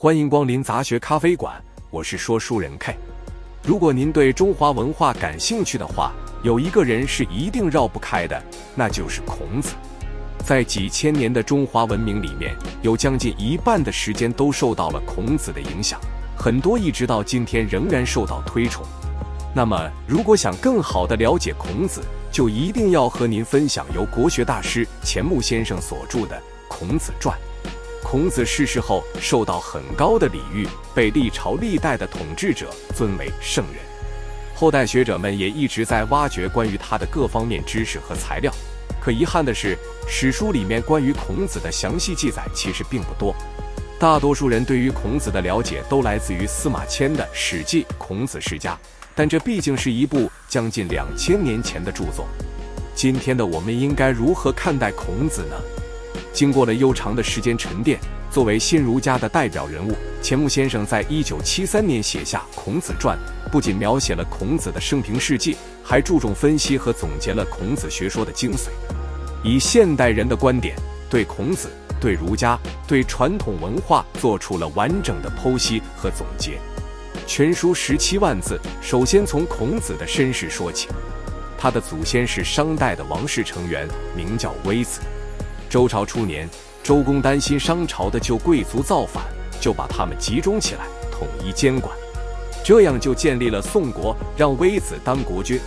欢迎光临杂学咖啡馆，我是说书人 K。如果您对中华文化感兴趣的话，有一个人是一定绕不开的，那就是孔子。在几千年的中华文明里面，有将近一半的时间都受到了孔子的影响，很多一直到今天仍然受到推崇。那么，如果想更好地了解孔子，就一定要和您分享由国学大师钱穆先生所著的《孔子传》。孔子逝世后，受到很高的礼遇，被历朝历代的统治者尊为圣人。后代学者们也一直在挖掘关于他的各方面知识和材料。可遗憾的是，史书里面关于孔子的详细记载其实并不多。大多数人对于孔子的了解都来自于司马迁的《史记·孔子世家》，但这毕竟是一部将近2000年前的著作。今天的我们应该如何看待孔子呢？经过了悠长的时间沉淀，作为新儒家的代表人物，钱穆先生在1973年写下《孔子传》，不仅描写了孔子的生平事迹，还注重分析和总结了孔子学说的精髓，以现代人的观点对孔子、对儒家、对传统文化做出了完整的剖析和总结。全书17万字，首先从孔子的身世说起。他的祖先是商代的王室成员，名叫微子。周朝初年，周公担心商朝的旧贵族造反，就把他们集中起来，统一监管，这样就建立了宋国，让微子当国君。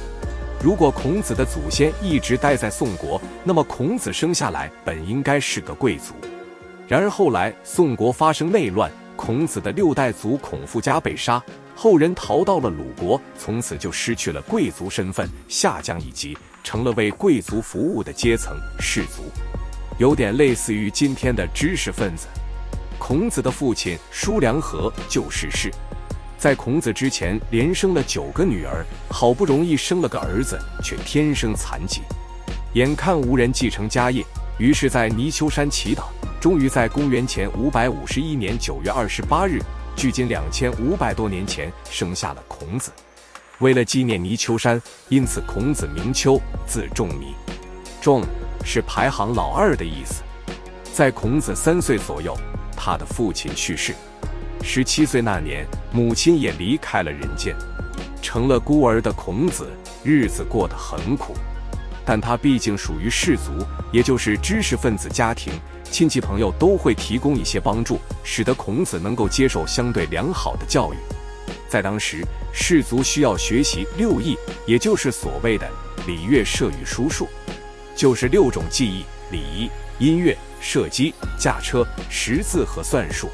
如果孔子的祖先一直待在宋国，那么孔子生下来本应该是个贵族。然而后来宋国发生内乱，孔子的6代祖孔父家被杀，后人逃到了鲁国，从此就失去了贵族身份，下降一级，成了为贵族服务的阶层士族，有点类似于今天的知识分子。孔子的父亲叔梁纥就逝世，在孔子之前连生了9个女儿，好不容易生了个儿子，却天生残疾，眼看无人继承家业，于是在泥丘山祈祷，终于在公元前551年9月28日，距今2500多年前生下了孔子。为了纪念泥丘山，因此孔子名丘，字仲尼。仲是排行老2的意思。在孔子3岁左右，他的父亲去世，17岁那年，母亲也离开了人间，成了孤儿的孔子日子过得很苦。但他毕竟属于士族，也就是知识分子家庭，亲戚朋友都会提供一些帮助，使得孔子能够接受相对良好的教育。在当时，士族需要学习6艺，也就是所谓的礼乐射御书数，就是6种技艺：礼仪、音乐、射击、驾车、识字和算术。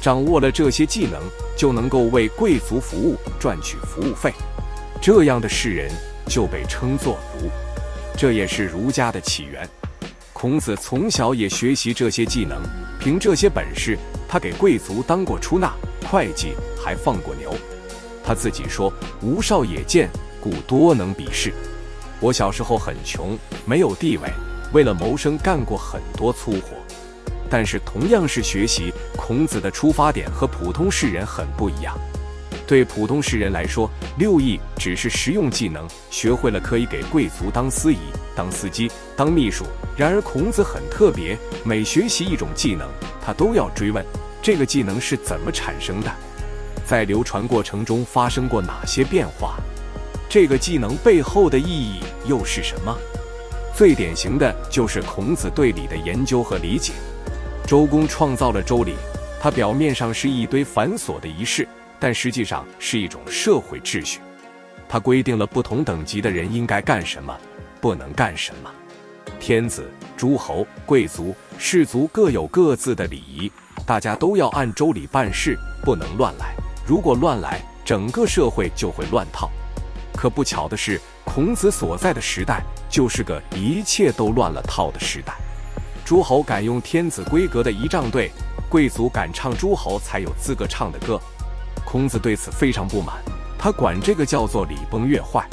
掌握了这些技能，就能够为贵族服务，赚取服务费。这样的士人就被称作儒，这也是儒家的起源。孔子从小也学习这些技能，凭这些本事，他给贵族当过出纳、会计，还放过牛。他自己说：“吾少也贱，故多能比事。”我小时候很穷，没有地位，为了谋生干过很多粗活。但是同样是学习，孔子的出发点和普通士人很不一样。对普通士人来说，6艺只是实用技能，学会了可以给贵族当司仪、当司机、当秘书。然而孔子很特别，每学习一种技能，他都要追问这个技能是怎么产生的，在流传过程中发生过哪些变化，这个技能背后的意义又是什么？最典型的就是孔子对礼的研究和理解。周公创造了周礼，它表面上是一堆繁琐的仪式，但实际上是一种社会秩序。它规定了不同等级的人应该干什么，不能干什么。天子、诸侯、贵族、士族各有各自的礼仪，大家都要按周礼办事，不能乱来。如果乱来，整个社会就会乱套。可不巧的是，孔子所在的时代就是个一切都乱了套的时代。诸侯敢用天子规格的仪仗队，贵族敢唱诸侯才有资格唱的歌。孔子对此非常不满，他管这个叫做礼崩乐坏。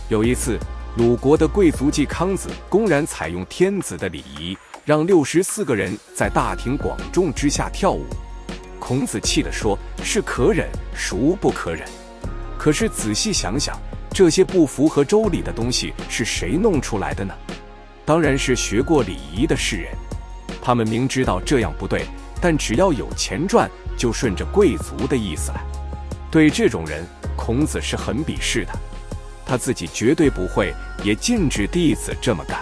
有一次，鲁国的贵族季康子公然采用天子的礼仪，让64个人在大庭广众之下跳舞。孔子气地说：“是可忍，孰不可忍？”可是仔细想想，这些不符合周礼的东西是谁弄出来的呢？当然是学过礼仪的士人。他们明知道这样不对，但只要有钱赚，就顺着贵族的意思来。对这种人，孔子是很鄙视的，他自己绝对不会，也禁止弟子这么干。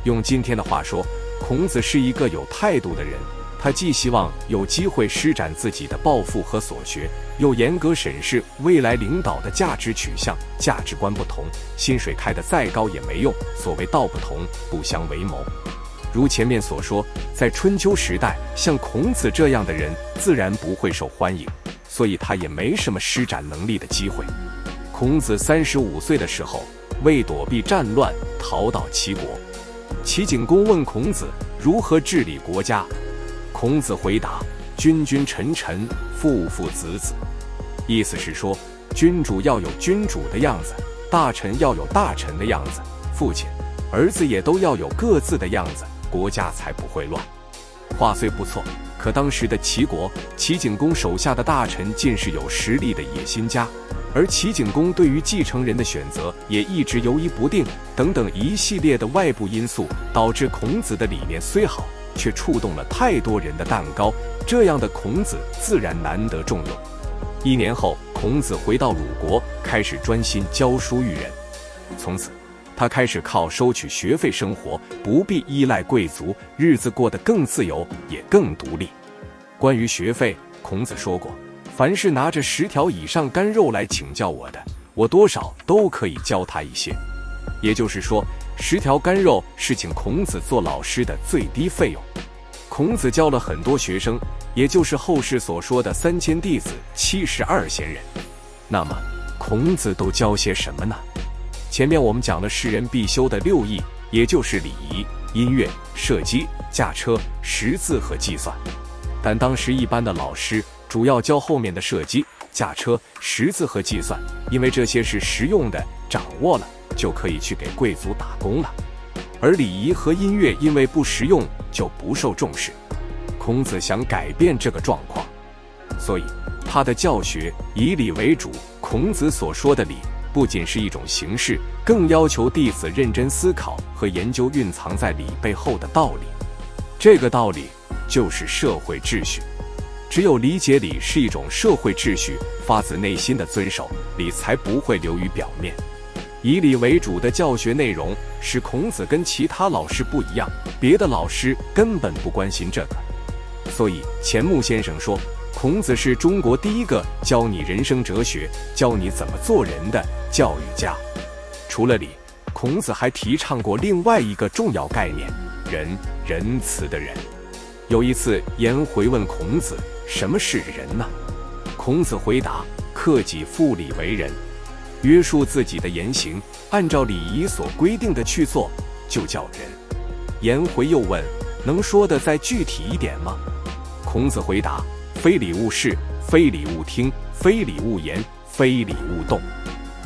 用今天的话说，孔子是一个有态度的人，他既希望有机会施展自己的抱负和所学，又严格审视未来领导的价值取向。价值观不同，薪水开得再高也没用，所谓道不同，不相为谋。如前面所说，在春秋时代，像孔子这样的人自然不会受欢迎，所以他也没什么施展能力的机会。孔子35岁的时候，为躲避战乱，逃到齐国。齐景公问孔子如何治理国家，孔子回答：君君臣臣，父父子子。意思是说，君主要有君主的样子，大臣要有大臣的样子，父亲、儿子也都要有各自的样子，国家才不会乱。话虽不错，可当时的齐国，齐景公手下的大臣尽是有实力的野心家，而齐景公对于继承人的选择也一直犹疑不定，等等一系列的外部因素，导致孔子的理念虽好，却触动了太多人的蛋糕，这样的孔子自然难得重用。1年后，孔子回到鲁国，开始专心教书育人。从此，他开始靠收取学费生活，不必依赖贵族，日子过得更自由，也更独立。关于学费，孔子说过，凡是拿着10条以上干肉来请教我的，我多少都可以教他一些。也就是说，10条干肉是请孔子做老师的最低费用。孔子教了很多学生，也就是后世所说的3000弟子72贤人。那么孔子都教些什么呢？前面我们讲了世人必修的6艺，也就是礼仪、音乐、射击、驾车、识字和计算。但当时一般的老师主要教后面的射击、驾车、识字和计算，因为这些是实用的，掌握了就可以去给贵族打工了。而礼仪和音乐因为不实用，就不受重视。孔子想改变这个状况，所以他的教学以礼为主。孔子所说的礼，不仅是一种形式，更要求弟子认真思考和研究蕴藏在礼背后的道理。这个道理就是社会秩序。只有理解礼是一种社会秩序，发自内心的遵守，礼才不会流于表面。以礼为主的教学内容使孔子跟其他老师不一样，别的老师根本不关心这个。所以钱穆先生说，孔子是中国第一个教你人生哲学、教你怎么做人的教育家。除了礼，孔子还提倡过另外一个重要概念：仁慈的人。有一次，颜回问孔子，什么是仁呢？孔子回答：克己复礼为仁。约束自己的言行，按照礼仪所规定的去做，就叫仁。颜回又问，能说的再具体一点吗？孔子回答：非礼勿视，非礼勿听，非礼勿言，非礼勿动。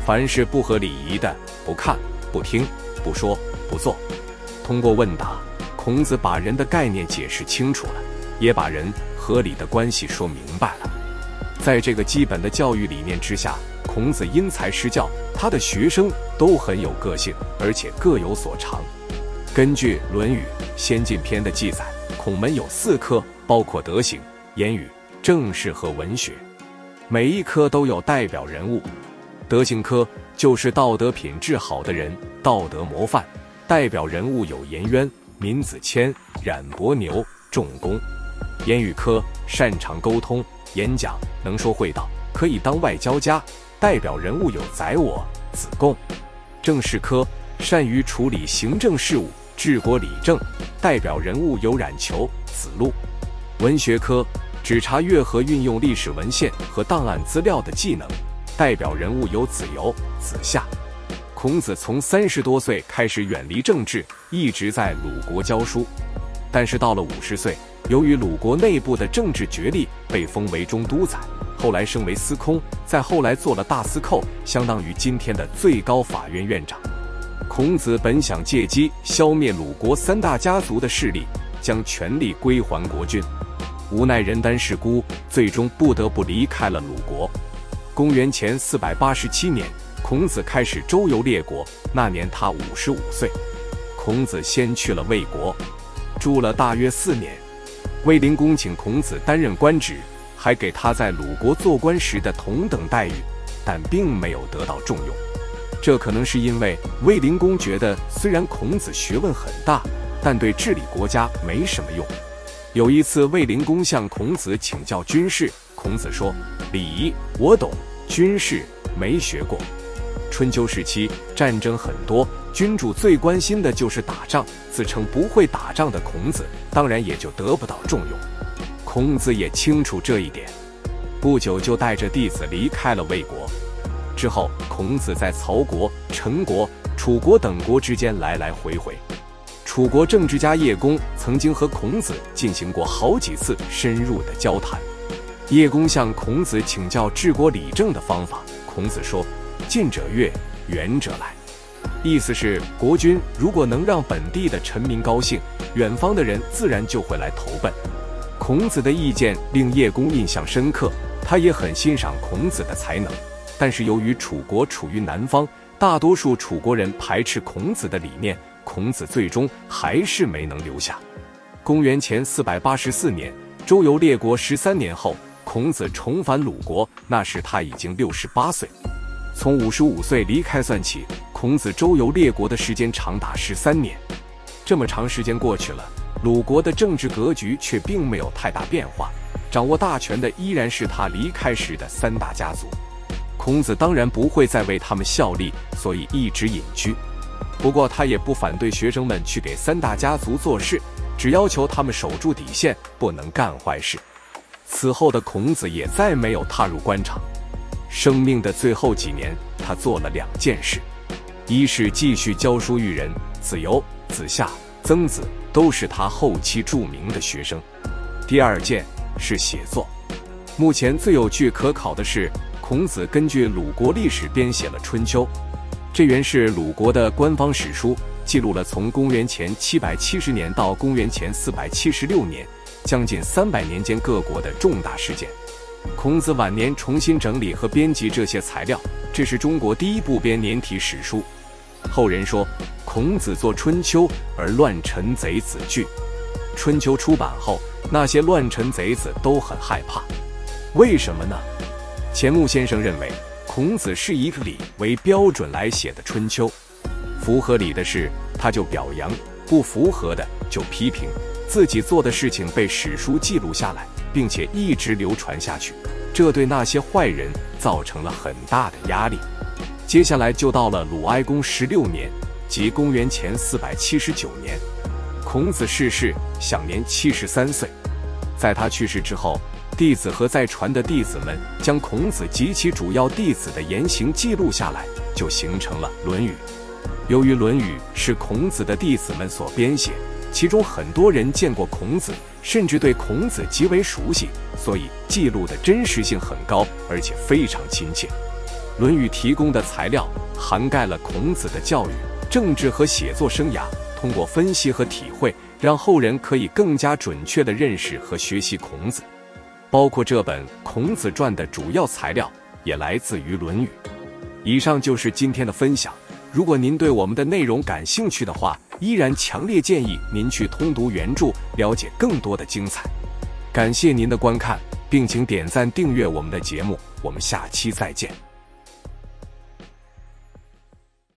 凡是不合礼仪的，不看、不听、不说、不做。通过问答，孔子把人的概念解释清楚了，也把人和礼的关系说明白了。在这个基本的教育理念之下，孔子因材施教，他的学生都很有个性，而且各有所长。根据《论语·先进篇》的记载，孔门有4科，包括德行、言语、政事和文学，每一科都有代表人物。德行科就是道德品质好的人，道德模范，代表人物有颜渊、闵子骞、冉伯牛、仲弓。言语科擅长沟通、演讲，能说会道，可以当外交家，代表人物有宰我、子贡。政事科善于处理行政事务、治国理政，代表人物有冉求、子路。文学科只查阅和运用历史文献和档案资料的技能，代表人物有子游、子夏。孔子从30多岁开始远离政治，一直在鲁国教书，但是到了50岁，由于鲁国内部的政治角力，被封为中都宰，后来升为司空，再后来做了大司寇，相当于今天的最高法院院长。孔子本想借机消灭鲁国3大家族的势力，将权力归还国君，无奈人单势孤，最终不得不离开了鲁国。公元前487年，孔子开始周游列国，那年他55岁。孔子先去了魏国，住了大约4年。卫灵公请孔子担任官职，还给他在鲁国做官时的同等待遇，但并没有得到重用。这可能是因为卫灵公觉得，虽然孔子学问很大，但对治理国家没什么用。有一次，卫灵公向孔子请教军事，孔子说：“礼仪我懂，军事没学过。”春秋时期战争很多，君主最关心的就是打仗，自称不会打仗的孔子，当然也就得不到重用。孔子也清楚这一点，不久就带着弟子离开了魏国。之后，孔子在曹国、陈国、楚国等国之间来来回回。楚国政治家叶公曾经和孔子进行过好几次深入的交谈。叶公向孔子请教治国理政的方法，孔子说：“近者悦，远者来。”意思是，国君如果能让本地的臣民高兴，远方的人自然就会来投奔。孔子的意见令叶公印象深刻，他也很欣赏孔子的才能。但是由于楚国处于南方，大多数楚国人排斥孔子的理念，孔子最终还是没能留下。公元前484年，周游列国13年后，孔子重返鲁国，那时他已经68岁。从55岁离开算起，孔子周游列国的时间长达13年。这么长时间过去了，鲁国的政治格局却并没有太大变化，掌握大权的依然是他离开时的3大家族。孔子当然不会再为他们效力，所以一直隐居。不过他也不反对学生们去给3大家族做事，只要求他们守住底线，不能干坏事。此后的孔子也再没有踏入官场。生命的最后几年，他做了2件事：一是继续教书育人，子游、子夏、曾子都是他后期著名的学生；第2件是写作。目前最有据可考的是，孔子根据鲁国历史编写了《春秋》，这原是鲁国的官方史书，记录了从公元前770年到公元前476年，将近300年间各国的重大事件。孔子晚年重新整理和编辑这些材料，这是中国第一部编年体史书。后人说，孔子作《春秋》而乱臣贼子惧。《春秋》出版后，那些乱臣贼子都很害怕。为什么呢？钱穆先生认为，孔子是以礼为标准来写的《春秋》，符合礼的事他就表扬，不符合的就批评，自己做的事情被史书记录下来，并且一直流传下去，这对那些坏人造成了很大的压力。接下来就到了鲁哀公16年，即公元前479年，孔子逝世，享年73岁。在他去世之后，弟子和在传的弟子们将孔子及其主要弟子的言行记录下来，就形成了《论语》。由于《论语》是孔子的弟子们所编写，其中很多人见过孔子，甚至对孔子极为熟悉，所以记录的真实性很高，而且非常亲切。《论语》提供的材料涵盖了孔子的教育、政治和写作生涯，通过分析和体会，让后人可以更加准确地认识和学习孔子。包括这本《孔子传》的主要材料也来自于《论语》。以上就是今天的分享。如果您对我们的内容感兴趣的话，依然强烈建议您去通读原著，了解更多的精彩。感谢您的观看，并请点赞订阅我们的节目，我们下期再见。